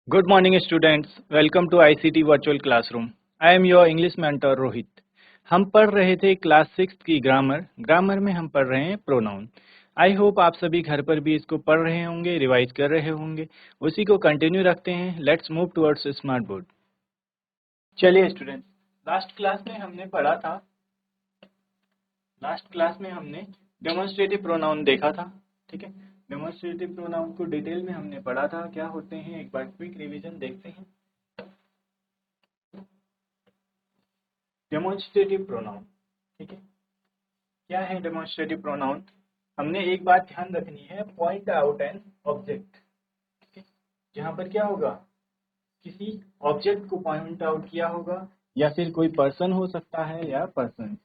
Good morning students, welcome to ICT virtual classroom. I am your English mentor Rohit. हम पढ़ रहे थे class 6 की ग्रामर में हम पढ़ रहे हैं प्रोनाउन. आई होप आप सभी घर पर भी इसको पढ़ रहे होंगे, रिवाइज कर रहे होंगे. उसी को कंटिन्यू रखते हैं. Let's move towards smart board. चलिए स्टूडेंट्स, लास्ट क्लास में हमने डेमोन्स्ट्रेटिव प्रोनाउन देखा था. ठीक है, डेमोन्स्ट्रेटिव प्रोनाउन को डिटेल में हमने पढ़ा था. क्या होते हैं एक बार क्विक रिवीजन देखते हैं. डेमोन्स्ट्रेटिव प्रोनाउन, ठीक है, क्या है डेमोन्स्ट्रेटिव प्रोनाउन? हमने एक बात ध्यान रखनी है, पॉइंट आउट एन ऑब्जेक्ट. ठीक है, जहां पर क्या होगा, किसी ऑब्जेक्ट को पॉइंट आउट किया होगा, या फिर कोई पर्सन हो सकता है या पर्सन.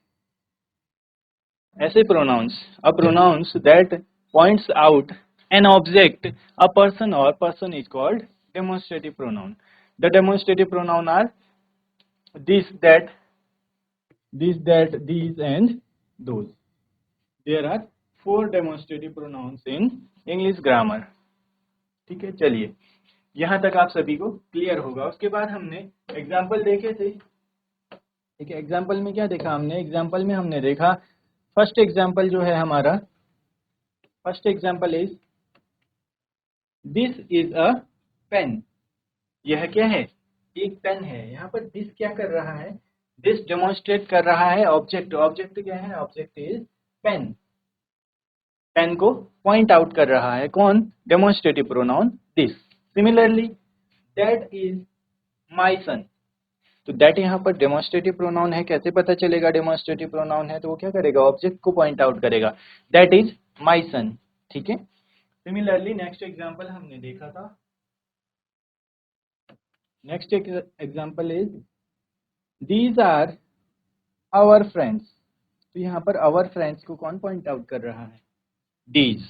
ऐसे pronouns, a pronouns that points out an object, a person or person is called demonstrative pronoun. The demonstrative pronoun are this, that, these and those. There are 4 demonstrative pronouns in English grammar. ठीक है, चलिए यहाँ तक आप सभी को clear होगा. उसके बाद हमने एग्जाम्पल देखे थे. ठीक है, एग्जाम्पल में क्या देखा हमने? एग्जाम्पल में हमने देखा, फर्स्ट एग्जाम्पल जो है हमारा, first example is this is a pen. यह क्या है? एक पेन है. यहाँ पर दिस क्या कर रहा है? दिस डेमोन्स्ट्रेट कर रहा है ऑब्जेक्ट. ऑब्जेक्ट क्या है? Object is pen. पेन को पॉइंट आउट कर रहा है कौन? Demonstrative pronoun this. Similarly that is my son. तो दैट यहाँ पर डेमोन्स्ट्रेटिव प्रोनाउन है. कैसे पता चलेगा डेमोन्स्ट्रेटिव प्रोनाउन है? तो वो क्या करेगा? ऑब्जेक्ट को पॉइंट आउट करेगा. That is my son. ठीक है. सिमिलरली नेक्स्ट एग्जांपल हमने देखा था. Next example is these are our friends. तो यहाँ पर आवर फ्रेंड्स को कौन पॉइंट आउट कर रहा है? दीज.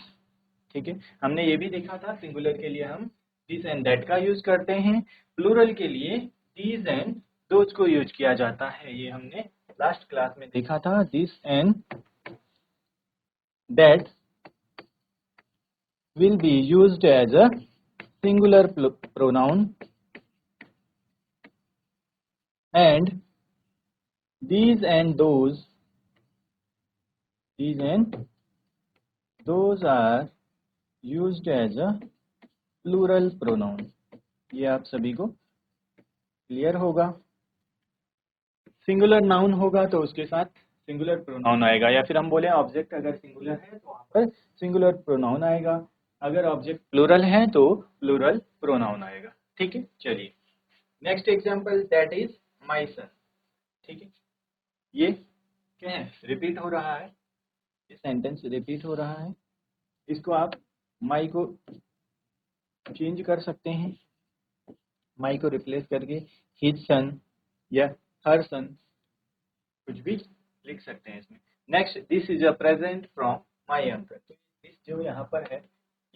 ठीक है, हमने ये भी देखा था, सिंगुलर के लिए हम दिस एंड दैट का यूज करते हैं, प्लूरल के लिए दीज एंड दोज को यूज किया जाता है. ये हमने लास्ट क्लास में देखा था. This and that will be used as a singular pronoun and these and those are used as a plural pronoun. ये आप सभी को क्लियर होगा. सिंगुलर नाउन होगा तो उसके साथ सिंगुलर प्रोनाउन आएगा, या फिर हम बोले ऑब्जेक्ट अगर सिंगुलर है तो वहां पर सिंगुलर प्रोनाउन आएगा. अगर ऑब्जेक्ट प्लूरल है तो प्लूरल प्रोनाउन आएगा. ठीक है, चलिए next example, that is my son. ठीक है, ये क्या है? रिपीट हो रहा है. ये सेंटेंस रिपीट हो रहा है. इसको आप माई को चेंज कर सकते हैं, माई को रिप्लेस करके हिज सन या हर सन, कुछ भी लिख सकते हैं इसमें. Next, this is a present from my uncle. तो दिस जो यहाँ पर है,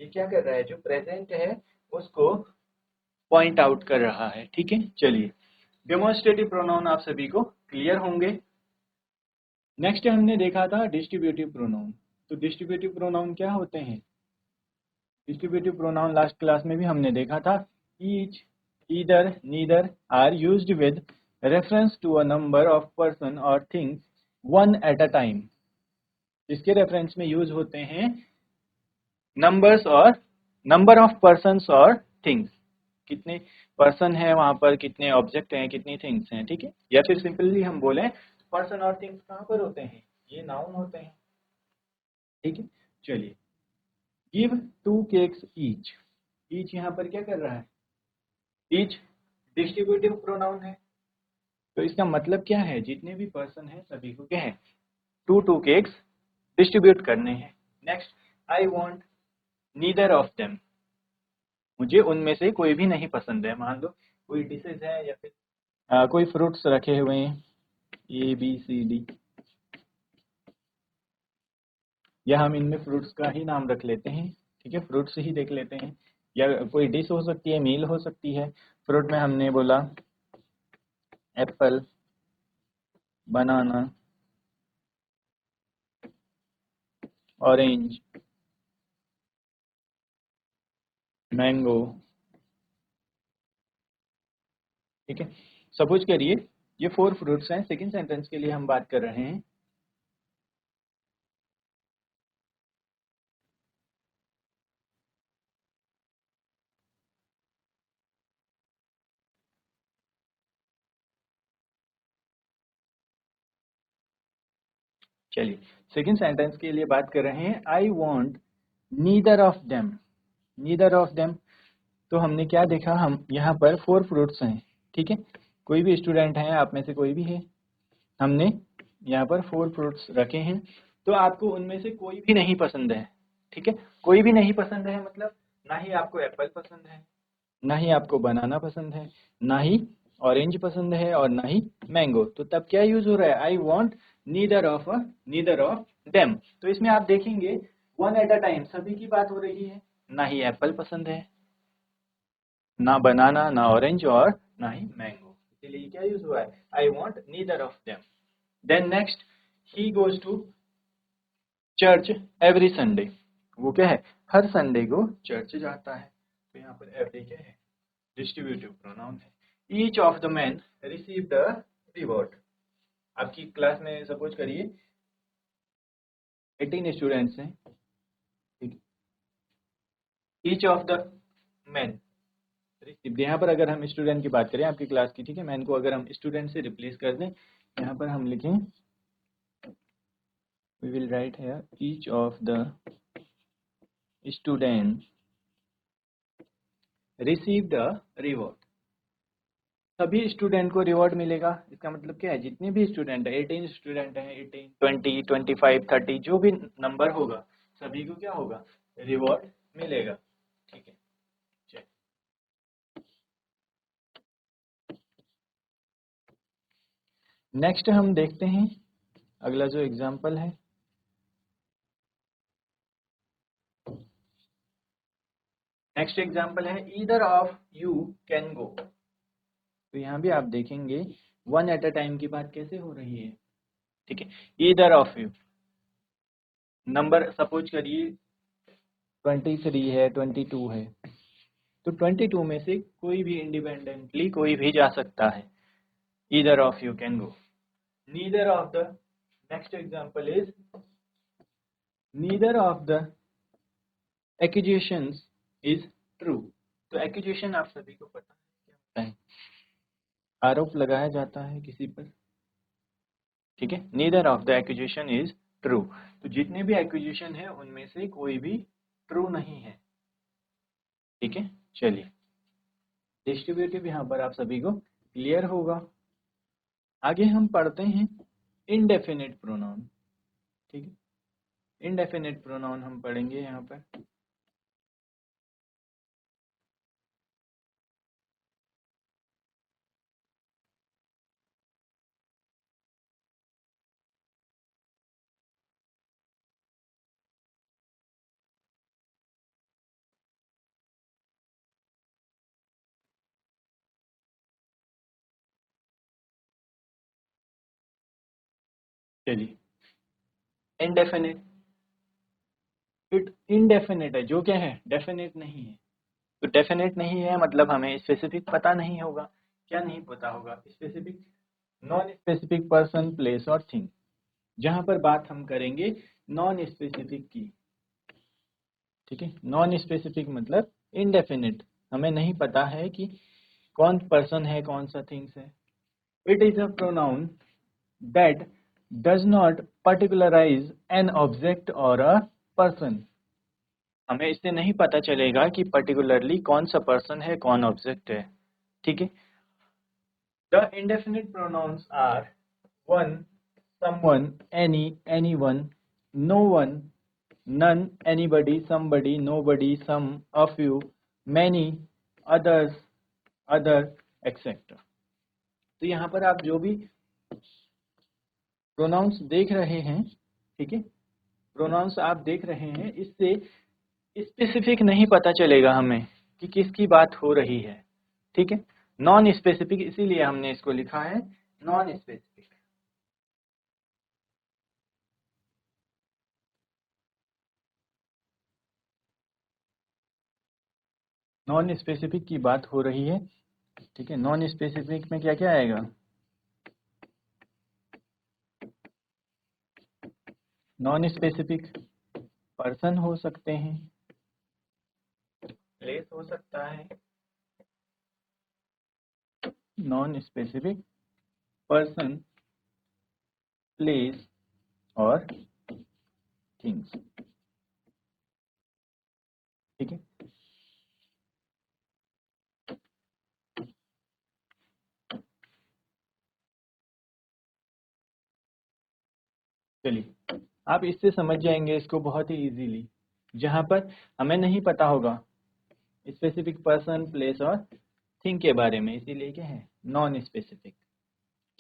ये क्या कर रहा है? जो प्रेजेंट है उसको पॉइंट आउट कर रहा है. ठीक है, चलिए डेमोन्स्ट्रेटिव प्रोनाउन आप सभी को क्लियर होंगे. नेक्स्ट हमने देखा था डिस्ट्रीब्यूटिव प्रोनाउन. तो डिस्ट्रीब्यूटिव प्रोनाउन क्या होते हैं? डिस्ट्रीब्यूटिव प्रोनाउन लास्ट क्लास में भी हमने देखा था. Each, either, neither are used with reference to a number of person or things one at a time. जिसके रेफरेंस में यूज होते हैं नंबर्स और नंबर ऑफ पर्सन्स और थिंग्स. कितने पर्सन है वहां पर, कितने ऑब्जेक्ट हैं, कितनी थिंग्स हैं. ठीक है, या फिर सिंपली हम बोले पर्सन और थिंग्स कहाँ पर होते हैं? ये नाउन होते हैं. ठीक है, चलिए गिव 2 केक्स ईच. ईच यहाँ पर क्या कर रहा है? ईच डिस्ट्रीब्यूटिव प्रोनाउन है. तो इसका मतलब क्या है? जितने भी पर्सन है सभी को क्या है? 2 केक्स डिस्ट्रीब्यूट करने हैं. Next, I want neither of them. मुझे उनमें से कोई भी नहीं पसंद है. मान लो कोई डिशेज है या फिर कोई फ्रूट्स रखे हुए हैं, ए बी सी डी, या हम इनमें फ्रूट्स का ही नाम रख लेते हैं. ठीक है, फ्रूट्स ही देख लेते हैं. या कोई डिश हो सकती है, मील हो सकती है. फ्रूट में हमने बोला एप्पल, बनाना, ऑरेंज, मैंगो, ठीक है। सपोज करिए ये 4 फ्रूट्स हैं, सेकंड सेंटेंस के लिए हम बात कर रहे हैं। चलिए सेकंड सेंटेंस के लिए बात कर रहे हैं। आई want neither of them, neither of them. तो हमने क्या देखा, हम यहाँ पर 4 फ्रूट्स हैं, ठीक है। कोई भी स्टूडेंट है, आप में से कोई भी है, हमने यहाँ पर 4 फ्रूट्स रखे हैं। तो आपको उनमें से कोई भी नहीं पसंद है, ठीक है। कोई भी नहीं पसंद है मतलब ना ही आपको एप्पल पसंद है, ना ही आपको बनाना पसंद है, ना ही ऑरेंज पसंद है, और ना ही मैंगो। तो तब क्या यूज हो रहा है, I want neither of them. तो इसमें आप देखेंगे वन एट अ टाइम सभी की बात हो रही है। ना ही एप्पल पसंद है, ना बनाना, ना ऑरेंज, और ना ही मैंगो। इसीलिए क्या यूज हुआ है, I want neither of them. Then next, he goes to church every Sunday. वो क्या है, हर संडे को चर्च जाता है। तो यहाँ पर एवरी क्या है, डिस्ट्रीब्यूटिव प्रोनाउन है। Each of the man receive the reward. आपकी क्लास में सपोज करिए 18 स्टूडेंट्स हैं, ठीक। Each of the man receive, यहाँ पर अगर हम स्टूडेंट की बात करें आपकी क्लास की, ठीक है, मैन को अगर हम स्टूडेंट से रिप्लेस कर दें, यहाँ पर हम लिखें, we will write here each of the student receive the reward. सभी स्टूडेंट को रिवॉर्ड मिलेगा। इसका मतलब क्या है, जितने भी स्टूडेंट है, 18 स्टूडेंट हैं, 18, 20, 25, 30 जो भी नंबर होगा, सभी को क्या होगा, रिवॉर्ड मिलेगा, ठीक है। नेक्स्ट हम देखते हैं अगला जो एग्जाम्पल है। नेक्स्ट एग्जाम्पल है either of you can go. तो यहाँ भी आप देखेंगे वन एट अ टाइम की बात कैसे हो रही है, ठीक है। Either of you, number suppose करिए 23 है, 22 है। तो 22 में से कोई भी इंडिपेंडेंटली कोई भी जा सकता है। Either of you can go. Neither of the, next example is neither of the accusations is true. तो एक्यूजेशन आप सभी को पता है क्या होता है, आरोप लगाया जाता है किसी पर, ठीक है। Neither of the accusation is true. तो जितने भी एक्यूजेशन है उनमें से कोई भी ट्रू नहीं है, ठीक है। चलिए डिस्ट्रीब्यूटिव यहाँ पर आप सभी को क्लियर होगा। आगे हम पढ़ते हैं इनडेफिनिट प्रोनाउन, ठीक है। इनडेफिनिट प्रोनाउन हम पढ़ेंगे यहाँ पर। चलिए इनडेफिनिट, इट इनडेफिनिट है, जो क्या है, डेफिनेट नहीं है। तो डेफिनेट नहीं है मतलब हमें स्पेसिफिक पता नहीं होगा। क्या नहीं पता होगा, specific, non specific person, place और थिंग। जहां पर बात हम करेंगे नॉन स्पेसिफिक की, ठीक है। नॉन स्पेसिफिक मतलब इनडेफिनिट, हमें नहीं पता है कि कौन पर्सन है, कौन सा थिंग्स है। It is a pronoun that does not particularize an object or a person. हमें इससे नहीं पता चलेगा कि पर्टिकुलरली कौन सा पर्सन है, कौन ऑब्जेक्ट है, ठीक है। The indefinite pronouns are one, someone, any, anyone, no one, none, anybody, somebody, nobody, some, a few, many, others, other, etc. तो यहाँ पर आप जो भी प्रोनाउंस देख रहे हैं, ठीक है, प्रोनाउंस आप देख रहे हैं, इससे स्पेसिफिक नहीं पता चलेगा हमें कि किसकी बात हो रही है, ठीक है। नॉन स्पेसिफिक, इसीलिए हमने इसको लिखा है नॉन स्पेसिफिक। नॉन स्पेसिफिक की बात हो रही है। ठीक है। नॉन स्पेसिफिक में क्या क्या आएगा? नॉन स्पेसिफिक पर्सन हो सकते हैं, प्लेस हो सकता है, नॉन स्पेसिफिक पर्सन, प्लेस और थिंग्स। ठीक है। चलिए, आप इससे समझ जाएंगे इसको बहुत ही इजीली। जहां पर हमें नहीं पता होगा स्पेसिफिक पर्सन, प्लेस और थिंग के बारे में, इसीलिए क्या है नॉन स्पेसिफिक।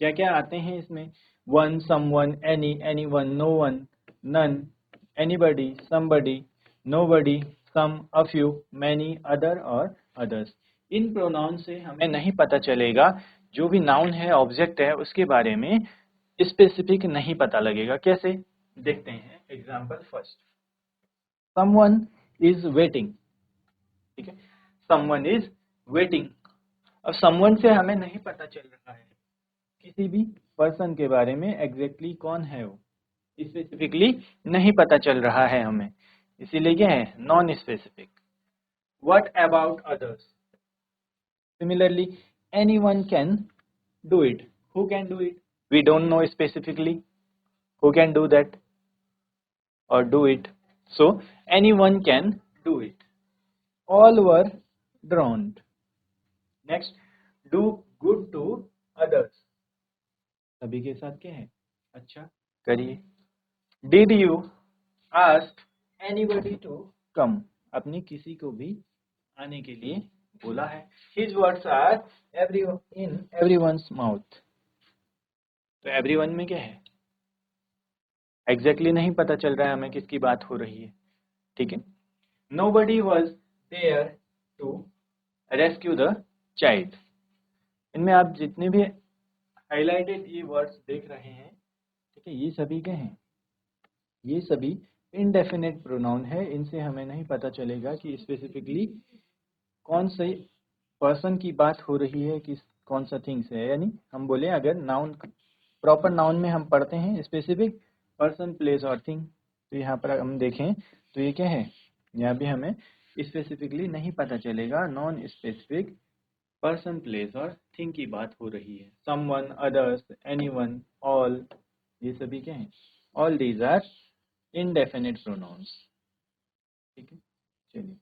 क्या क्या आते हैं इसमें? One, someone, any, anyone, no one, none, anybody, somebody, nobody, some, a few, many, other और अदर्स। इन प्रोनाउन से हमें नहीं पता चलेगा, जो भी नाउन है, ऑब्जेक्ट है, उसके बारे में स्पेसिफिक नहीं पता लगेगा। कैसे? देखते हैं example first. Someone is waiting. ठीक है, समवन इज वेटिंग। अब समवन से हमें नहीं पता चल रहा है किसी भी पर्सन के बारे में एग्जैक्टली कौन है वो, स्पेसिफिकली नहीं पता चल रहा है हमें, इसीलिए क्या है non specific. What about others? Similarly, anyone can do it. Who can do it? We don't know specifically who can do that or do it. So anyone can do it. All were drowned. Next, do good to others. सभी के साथ क्या है? अच्छा करिए। Did you ask anybody to come? अपने किसी को भी आने के लिए बोला है। His words are in everyone's mouth. तो everyone में क्या है? एग्जैक्टली नहीं पता चल रहा है हमें किसकी बात हो रही है। ठीक है। Nobody was there to rescue the child. इनमें आप जितने भी हाइलाइटेड ये वर्ड्स देख रहे हैं, ठीक है, ये सभी क्या हैं? ये सभी इनडेफिनेट प्रोनाउन है। इनसे हमें नहीं पता चलेगा कि स्पेसिफिकली कौन से पर्सन की बात हो रही है, किस कौन सा थिंग्स है। यानी हम बोले अगर नाउन, प्रॉपर नाउन में हम पढ़ते हैं स्पेसिफिक पर्सन, प्लेस और थिंग, तो यहाँ पर हम देखें तो ये क्या है, यहाँ भी हमें स्पेसिफिकली नहीं पता चलेगा। नॉन स्पेसिफिक पर्सन, प्लेस और थिंग की बात हो रही है। समवन, अदर्स, एनीवन, ऑल, ये सभी क्या हैं? All these are indefinite pronouns. ठीक है, चलिए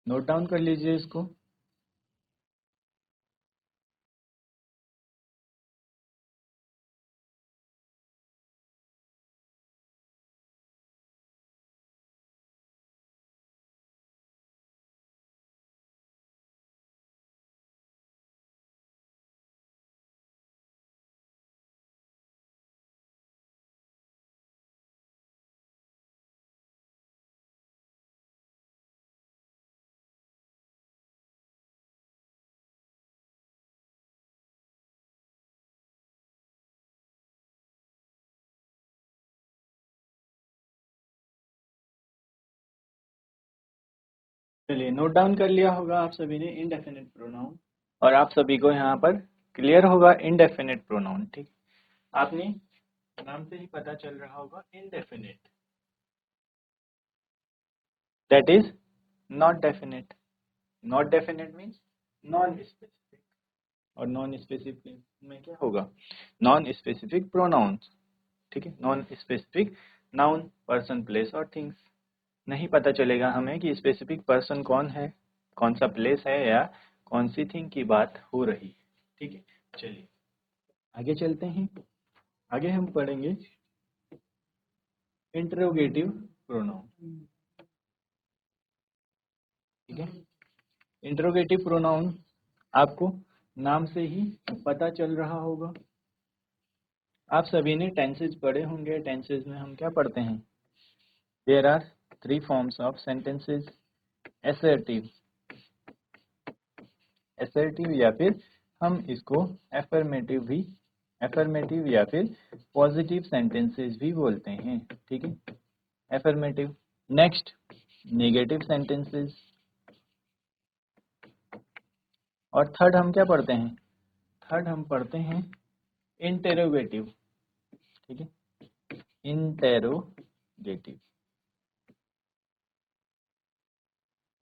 नोट डाउन कर लीजिए इसको। चलिए नोट डाउन कर लिया होगा आप सभी ने इनडेफिनेट प्रोनाउन, और आप सभी को यहाँ पर क्लियर होगा इनडेफिनेट प्रोनाउन। ठीक, आपने नाम से ही पता चल रहा होगा indefinite, that is not definite. Not definite means non specific, और नॉन स्पेसिफिक में क्या होगा? Non specific pronouns. ठीक है, non specific noun, person, place और थिंग्स। नहीं पता चलेगा हमें कि स्पेसिफिक पर्सन कौन है, कौन सा प्लेस है, या कौन सी थिंग की बात हो रही है। ठीक है, चलिए आगे चलते हैं। आगे हम पढ़ेंगे इंटरोगेटिव प्रोनाउन। ठीक है, इंटरोगेटिव प्रोनाउन आपको नाम से ही पता चल रहा होगा। आप सभी ने टेंसेज पढ़े होंगे। टेंसेज में हम क्या पढ़ते हैं? There are 3 forms of sentences, assertive, assertive या फिर हम इसको एफर्मेटिव या फिर पॉजिटिव सेंटेंसेस भी बोलते हैं। ठीक है, एफर्मेटिव। Next, negative sentences. और थर्ड हम क्या पढ़ते हैं, थर्ड हम पढ़ते हैं इंटेरोगेटिव, ठीक है, इंटेरोगेटिव।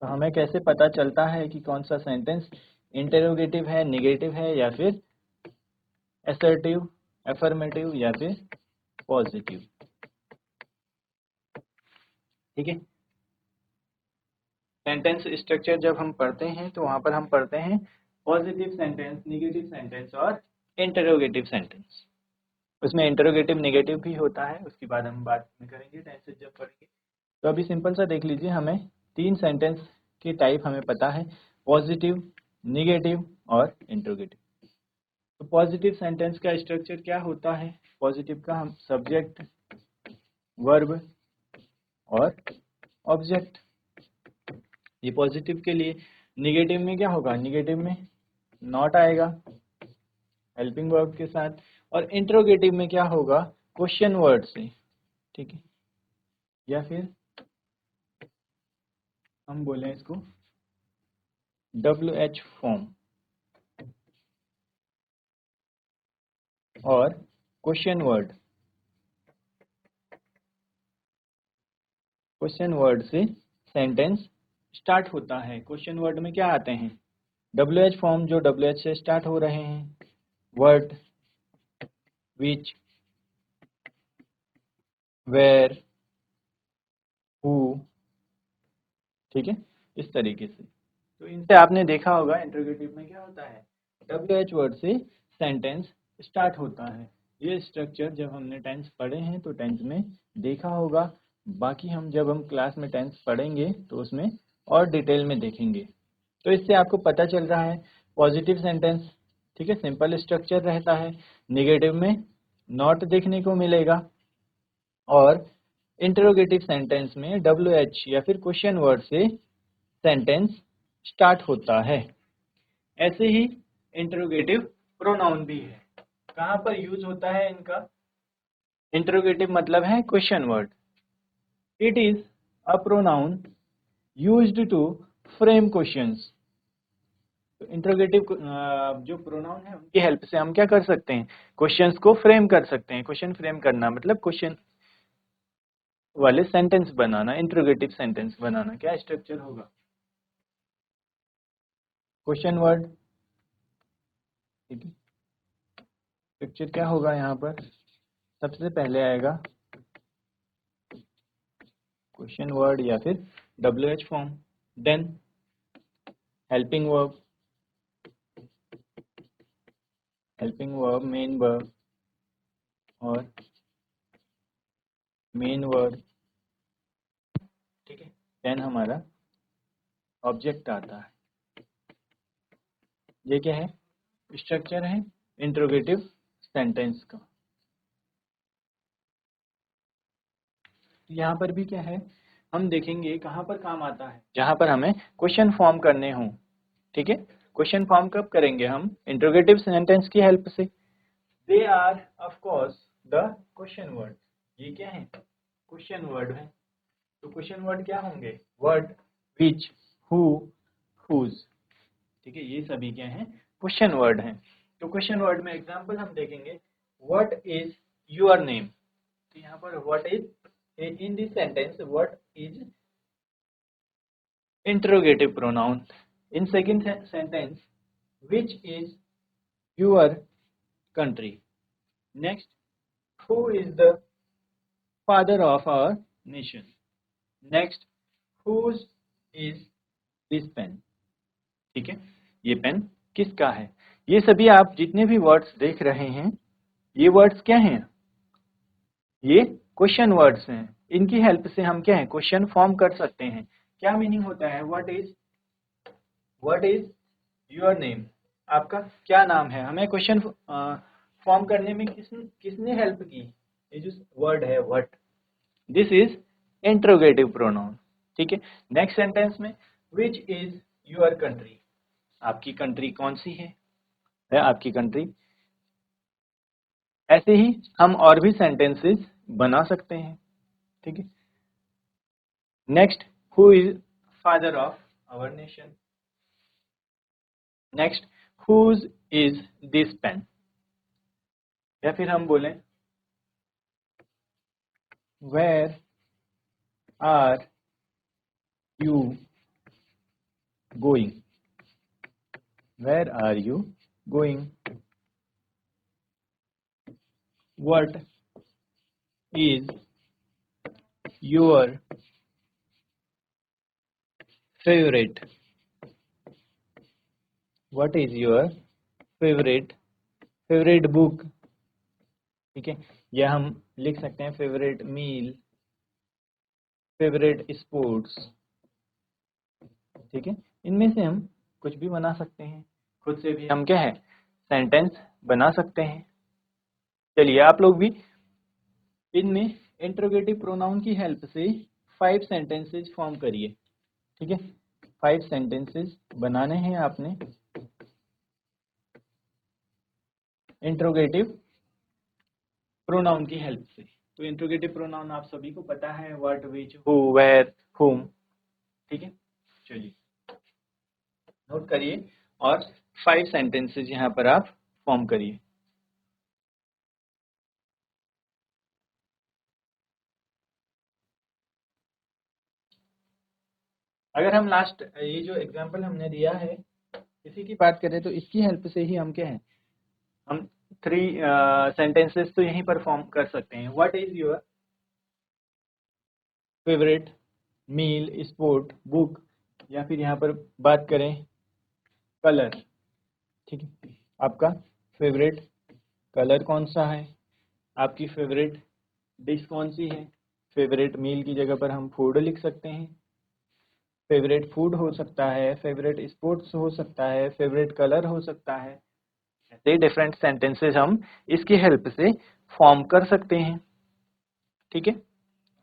तो हमें कैसे पता चलता है कि कौन सा सेंटेंस इंटेरोगेटिव है, निगेटिव है, या फिर असर्टिव, अफर्मेटिव, या फिर पॉजिटिव, ठीक है। सेंटेंस स्ट्रक्चर जब हम पढ़ते हैं तो वहां पर हम पढ़ते हैं पॉजिटिव सेंटेंस, निगेटिव सेंटेंस और इंटरोगेटिव सेंटेंस। उसमें इंटरोगेटिव निगेटिव भी होता है, उसके बाद हम बात में करेंगे टेंसेस जब पढ़ेंगे। तो अभी सिंपल सा देख लीजिए, हमें तीन सेंटेंस के टाइप हमें पता है, पॉजिटिव, निगेटिव और इंटरोगेटिव। तो पॉजिटिव सेंटेंस का स्ट्रक्चर क्या होता है, पॉजिटिव का हम सब्जेक्ट, वर्ब और ऑब्जेक्ट, ये पॉजिटिव के लिए। निगेटिव में क्या होगा, निगेटिव में नॉट आएगा हेल्पिंग वर्ब के साथ, और इंट्रोगेटिव में क्या होगा, क्वेश्चन वर्ड से, ठीक है, या फिर हम बोलें इसको WH फॉर्म और क्वेश्चन वर्ड, क्वेश्चन वर्ड से सेंटेंस स्टार्ट होता है। क्वेश्चन वर्ड में क्या आते हैं, WH फॉर्म जो WH से स्टार्ट हो रहे हैं, वर्ड, विच, वेयर, हु, ठीक है, इस तरीके से। तो इनसे आपने देखा होगा इंटरोगेटिव में क्या होता है, WH वर्ड से सेंटेंस स्टार्ट होता है। ये स्ट्रक्चर जब हमने टेंस पढ़े हैं तो टेंस में देखा होगा, बाकी हम जब हम क्लास में टेंस पढ़ेंगे तो उसमें और डिटेल में देखेंगे। तो इससे आपको पता चल रहा है पॉजिटिव सेंटेंस, ठीक है, सिंपल स्ट्रक्चर रहता है, निगेटिव में नॉट देखने को मिलेगा, और इंटरोगेटिव सेंटेंस में WH या फिर क्वेश्चन वर्ड से सेंटेंस स्टार्ट होता है। ऐसे ही इंटरोगेटिव प्रोनाउन भी है, कहाँ पर यूज होता है इनका, इंटरोगेटिव मतलब है question word, it is a pronoun used to frame questions. तो इंटरोगेटिव जो प्रोनाउन है उनकी हेल्प से हम क्या कर सकते हैं, क्वेश्चंस को फ्रेम कर सकते हैं। क्वेश्चन फ्रेम करना मतलब क्वेश्चन वाले सेंटेंस बनाना, इंटरोगेटिव सेंटेंस बनाना। क्या स्ट्रक्चर होगा, क्वेश्चन वर्ड, ठीक है, स्ट्रक्चर क्या होगा यहाँ पर, सबसे पहले आएगा क्वेश्चन वर्ड या फिर WH form, then helping verb, helping verb, main verb और मेन वर्ड, ठीक है, देन हमारा ऑब्जेक्ट आता है। ये क्या है, स्ट्रक्चर है इंटरोगेटिव सेंटेंस का। यहाँ पर भी क्या है, हम देखेंगे कहाँ पर काम आता है, जहाँ पर हमें क्वेश्चन फॉर्म करने हों, ठीक है। क्वेश्चन फॉर्म कब करेंगे हम, इंटरोगेटिव सेंटेंस की हेल्प से। They are of course the question word, ये क्या है, क्वेश्चन वर्ड है। तो क्वेश्चन वर्ड क्या होंगे, वर्ड, विच, हु, हुज, ठीक है, ये सभी क्या हैं, क्वेश्चन वर्ड हैं। तो क्वेश्चन वर्ड में एग्जांपल हम देखेंगे, व्हाट इज योर नेम। तो यहाँ पर what is, in this sentence what is interrogative pronoun. In second sentence, which is your country. Next, who is the father of our nation. Next, whose is this pen. ठीक है, ये pen किसका है। ये सभी आप जितने भी वर्ड्स देख रहे हैं, ये वर्ड्स क्या हैं, ये क्वेश्चन वर्ड्स हैं। इनकी हेल्प से हम क्या है, क्वेश्चन फॉर्म कर सकते हैं। क्या मीनिंग होता है, व्हाट इज योर नेम, आपका क्या नाम है। हमें क्वेश्चन फॉर्म करने में किसने हेल्प की, ये जो वर्ड है what, this is interrogative pronoun, ठीक है। नेक्स्ट सेंटेंस में, विच इज योर कंट्री, आपकी कंट्री कौन सी है आपकी कंट्री। ऐसे ही हम और भी सेंटेंसेस बना सकते हैं, ठीक है। Next, who is father of our nation, next, whose is this pen? या फिर हम बोलें where are you going? Where are you going? What is your favorite? What is your favorite book? ठीक है, या हम लिख सकते हैं फेवरेट मील, फेवरेट स्पोर्ट्स। ठीक है, इनमें से हम कुछ भी बना सकते हैं, खुद से भी हम क्या है सेंटेंस बना सकते हैं। चलिए आप लोग भी इनमें इंट्रोगेटिव प्रोनाउन की हेल्प से 5 सेंटेंसेस फॉर्म करिए। ठीक है, 5 सेंटेंसेस बनाने हैं आपने इंट्रोगेटिव प्रोनाउन की हेल्प से। तो इंट्रोगेटिव प्रोनाउन आप सभी को पता है, व्हाट, विच, हु, वेयर, हुम। ठीक है, चलिए नोट करिए और 5 सेंटेंसेस यहाँ पर आप फॉर्म करिए। अगर हम लास्ट ये जो एग्जांपल हमने दिया है इसी की बात करें तो इसकी हेल्प से ही हम क्या है हम 3 सेंटेंसेस तो यहीं पर फॉर्म कर सकते हैं। What is your favourite meal, sport, book, या फिर यहाँ पर बात करें कलर। ठीक है, आपका फेवरेट कलर कौन सा है, आपकी फेवरेट डिश कौन सी है। फेवरेट मील की जगह पर हम फूड लिख सकते हैं, फेवरेट फूड हो सकता है, फेवरेट स्पोर्ट्स हो सकता है, फेवरेट कलर हो सकता है। ऐसे डिफरेंट सेंटेंसेस हम इसकी हेल्प से फॉर्म कर सकते हैं। ठीक है,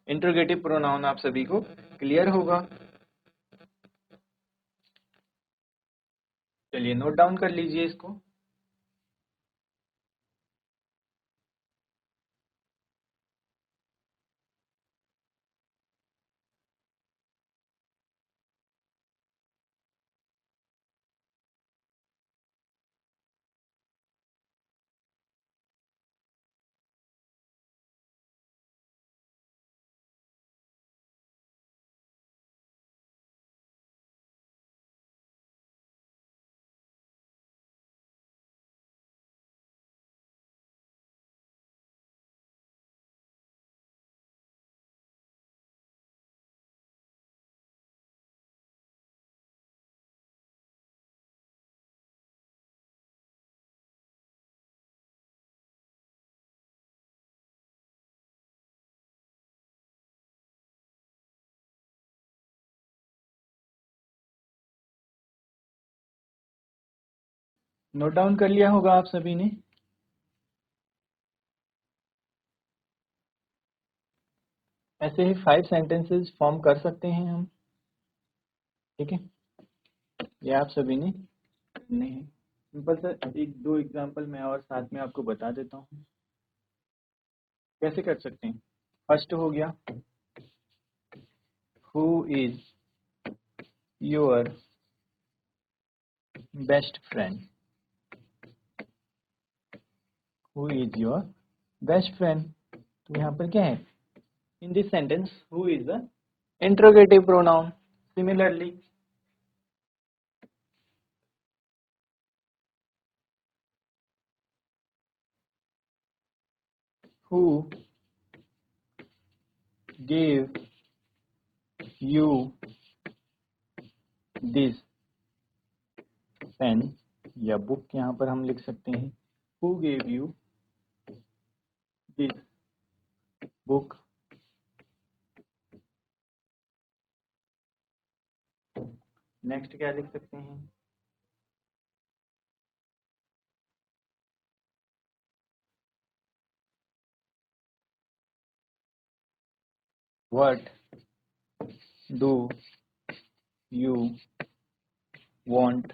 इंट्रोगेटिव प्रोनाउन आप सभी को क्लियर होगा। चलिए नोट डाउन कर लीजिए इसको। नोट डाउन कर लिया होगा आप सभी ने। ऐसे ही 5 सेंटेंसेस फॉर्म कर सकते हैं हम। ठीक है, ये आप सभी ने करने हैं। सिंपल सा 1-2 एग्जांपल मैं और साथ में आपको बता देता हूँ कैसे कर सकते हैं। फर्स्ट हो गया, who is your best friend. Who is your best friend, तो यहाँ पर क्या है in this sentence who is the interrogative pronoun. Similarly who gave you this pen, या बुक यहाँ पर हम लिख सकते हैं who gave you this book। Next क्या लिख सकते हैं, what do you want।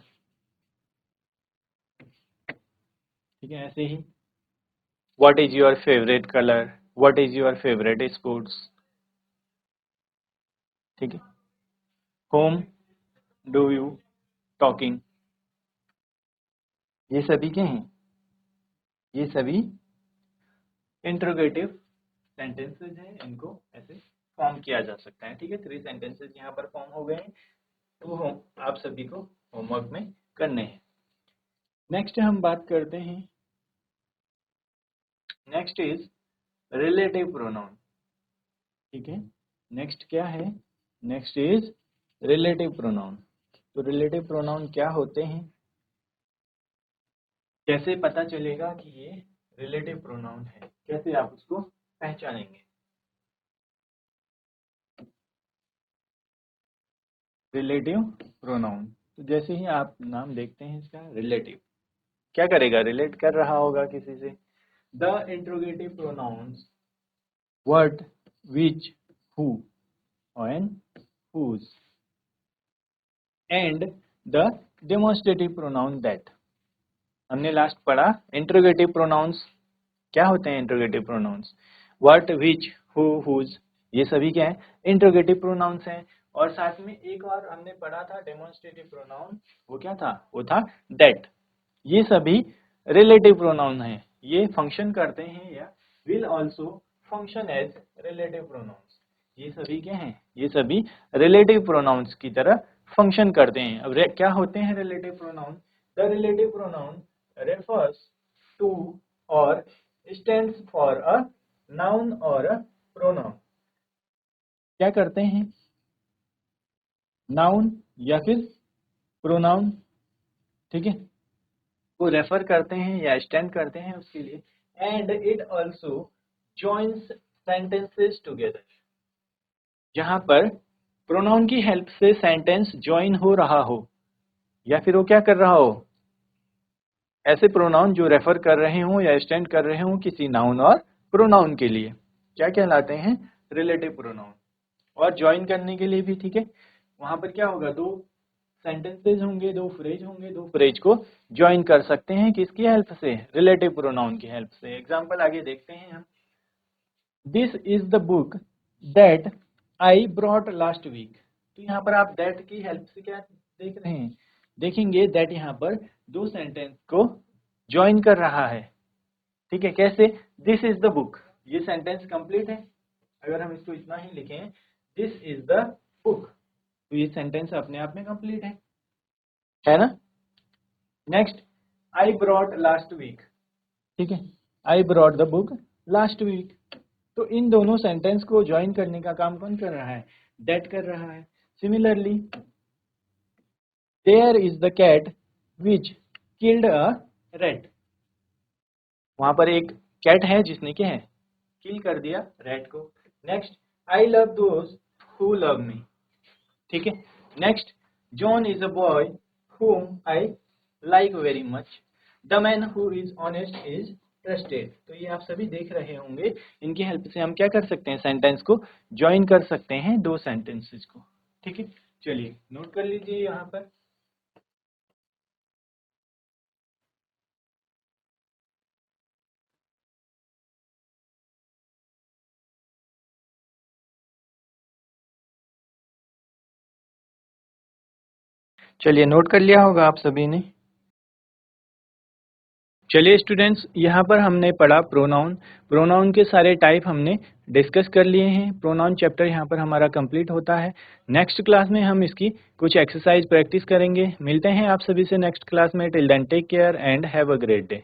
ठीक है, ऐसे ही what is your favorite color, what is your favorite sports। ठीक है, whom do you talking, ये सभी क्या हैं? ये सभी इंट्रोगेटिव सेंटेंसेज हैं, इनको ऐसे फॉर्म किया जा सकता है। ठीक है, 3 सेंटेंसेज यहाँ पर फॉर्म हो गए हैं, तो आप सभी को होमवर्क में करने हैं। नेक्स्ट हम बात करते हैं, नेक्स्ट इज रिलेटिव प्रोनाउन। ठीक है, नेक्स्ट क्या है? Next is relative pronoun. तो रिलेटिव प्रोनाउन क्या होते हैं, कैसे पता चलेगा कि ये रिलेटिव प्रोनाउन है, कैसे आप उसको पहचानेंगे? रिलेटिव प्रोनाउन, तो जैसे ही आप नाम देखते हैं इसका रिलेटिव, क्या करेगा? रिलेट कर रहा होगा किसी से। The interrogative pronounce what, which, who and whose, and the demonstrative pronoun that. हमने लास्ट पढ़ा इंट्रोगेटिव प्रोनाउंस क्या होते हैं। Interrogative pronounce what, which, who, whose, ये सभी क्या है? इंट्रोगेटिव प्रोनाउंस हैं। और साथ में एक और हमने पढ़ा था डेमोन्स्ट्रेटिव प्रोनाउन, वो क्या था? वो था दैट। ये सभी रिलेटिव प्रोनाउन हैं, ये फंक्शन करते हैं या will also function as relative pronouns. ये सभी क्या हैं? ये सभी रिलेटिव प्रोनाउंस की तरह फंक्शन करते हैं। अब क्या होते हैं relative pronoun? The relative pronoun refers to और स्टैंड्स फॉर अ नाउन और अ प्रोनाउन। क्या करते हैं? नाउन या फिर प्रोनाउन, ठीक है, को रेफर करते हैं या स्टैंड करते हैं उसके लिए। And it also joins sentences together, जहां पर प्रोनाउन की हेल्प से सेंटेंस ज्वाइन हो रहा हो या फिर वो क्या कर रहा हो, ऐसे प्रोनाउन जो रेफर कर रहे हों या स्टैंड कर रहे हों किसी नाउन और प्रोनाउन के लिए, क्या कहलाते हैं? Relative pronoun. और ज्वाइन करने के लिए भी, ठीक है, वहां पर क्या होगा? दो सेंटेंसेज होंगे, दो फ्रेज होंगे, दो फ्रेज को ज्वाइन कर सकते हैं किसकी हेल्प से? रिलेटिव प्रोनाउन की हेल्प से। एग्जांपल आगे देखते हैं हम। This is the book that I brought last week. तो यहाँ पर आप दैट की हेल्प से क्या देख रहे हैं? देखेंगे दैट यहाँ पर दो सेंटेंस को ज्वाइन कर रहा है। ठीक है, कैसे? दिस इज द बुक, ये सेंटेंस कंप्लीट है। अगर हम इसको इतना ही लिखें, दिस इज द बुक, तो ये सेंटेंस अपने आप में कंप्लीट है ना? Next, I brought last week. ठीक है, I brought the book last week. तो इन दोनों सेंटेंस को ज्वाइन करने का काम कौन कर रहा है? दैट कर रहा है। Similarly, there is the cat which killed a rat. वहां पर एक कैट है जिसने क्या है? किल कर दिया रैट को। Next, I love those who love me. ठीक है, next, John is a boy whom I like very much. The man who is honest is trusted. तो ये आप सभी देख रहे होंगे, इनकी हेल्प से हम क्या कर सकते हैं? सेंटेंस को ज्वाइन कर सकते हैं, दो सेंटेंसेस को। ठीक है, चलिए नोट कर लीजिए यहाँ पर। चलिए नोट कर लिया होगा आप सभी ने। चलिए स्टूडेंट्स, यहाँ पर हमने पढ़ा प्रोनाउन। प्रोनाउन के सारे टाइप हमने डिस्कस कर लिए हैं। प्रोनाउन चैप्टर यहाँ पर हमारा कंप्लीट होता है। नेक्स्ट क्लास में हम इसकी कुछ एक्सरसाइज प्रैक्टिस करेंगे। मिलते हैं आप सभी से नेक्स्ट क्लास में। Till then take care and have a great day.